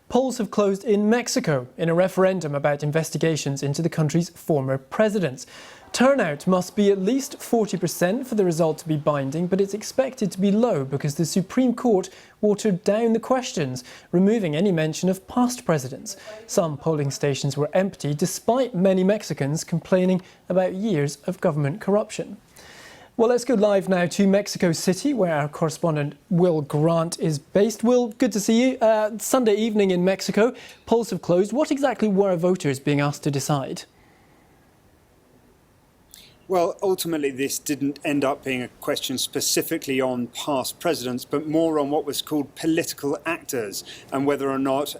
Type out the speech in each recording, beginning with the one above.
Polls have closed in Mexico in a referendum about investigations into the country's former presidents. Turnout must be at least 40% for the result to be binding, but it's expected to be low because the Supreme Court watered down the questions, removing any mention of past presidents. Some polling stations were empty, despite many Mexicans complaining about years of government corruption. Well, let's go live now to Mexico City, where our correspondent Will Grant is based. Will, good to see you. Sunday evening in Mexico, polls have closed. What exactly were voters being asked to decide? Well, ultimately, this didn't end up being a question specifically on past presidents, but more on what was called political actors and whether or not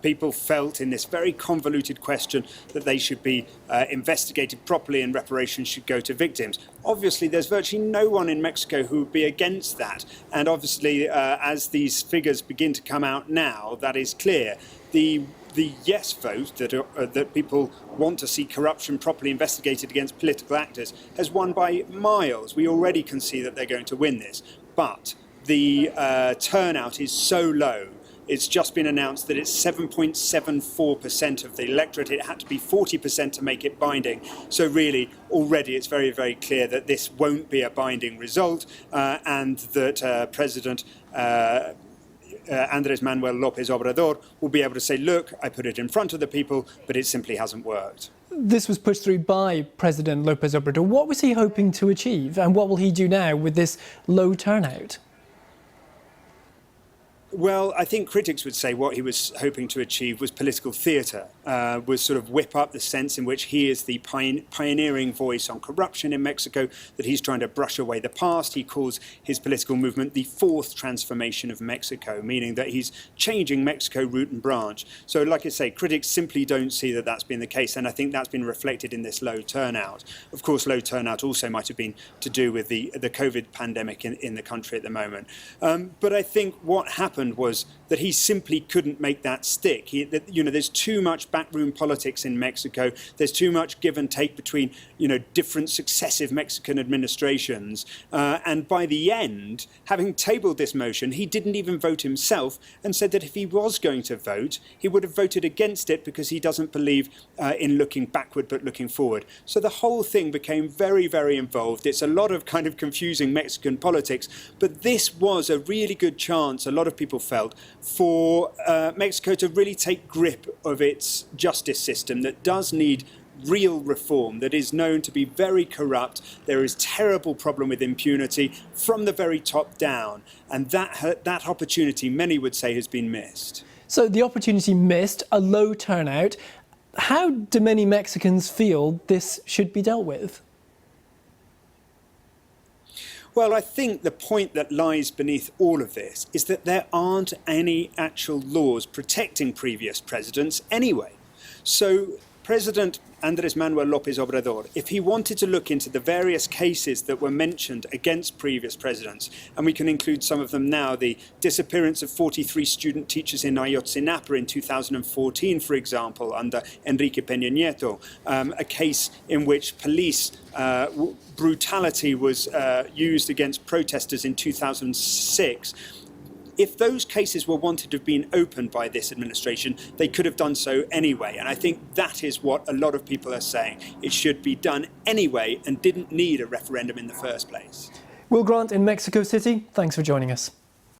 people felt in this very convoluted question that they should be investigated properly and reparations should go to victims. Obviously, there's virtually no one in Mexico who would be against that. And obviously, as these figures begin to come out now, that is clear. The yes vote that people want to see corruption properly investigated against political actors has won by miles. We already can see that they're going to win this. But the turnout is so low. It's just been announced that it's 7.74% of the electorate. It had to be 40% to make it binding. So really, already it's very, very clear that this won't be a binding result and that President Manuel Lopez Obrador will be able to say, look, I put it in front of the people, but it simply hasn't worked. This was pushed through by President Lopez Obrador. What was he hoping to achieve, and what will he do now with this low turnout? Well, I think critics would say what he was hoping to achieve was political theatre, was sort of whip up the sense in which he is the pioneering voice on corruption in Mexico, that he's trying to brush away the past. He calls his political movement the fourth transformation of Mexico, meaning that he's changing Mexico root and branch. So like I say, critics simply don't see that that's been the case, and I think that's been reflected in this low turnout. Of course, low turnout also might have been to do with the COVID pandemic in the country at the moment. But I think what happened was that he simply couldn't make that stick. There's too much backroom politics in Mexico. There's too much give and take between, different successive Mexican administrations. And by the end, having tabled this motion, he didn't even vote himself and said that if he was going to vote, he would have voted against it because he doesn't believe in looking backward but looking forward. So the whole thing became very, very involved. It's a lot of kind of confusing Mexican politics, but this was a really good chance, a lot of people felt, for Mexico to really take grip of its justice system that does need real reform, that is known to be very corrupt. There is terrible problem with impunity from the very top down, and that opportunity, many would say, has been missed. So the opportunity missed, a low turnout. How do many Mexicans feel this should be dealt with? Well, I think the point that lies beneath all of this is that there aren't any actual laws protecting previous presidents anyway. So President Manuel Lopez Obrador, if he wanted to look into the various cases that were mentioned against previous presidents, and we can include some of them now, the disappearance of 43 student teachers in Ayotzinapa in 2014, for example, under Enrique Peña Nieto, a case in which police brutality was used against protesters in 2006. If those cases were wanted to have been opened by this administration, they could have done so anyway. And I think that is what a lot of people are saying. It should be done anyway and didn't need a referendum in the first place. Will Grant in Mexico City, thanks for joining us.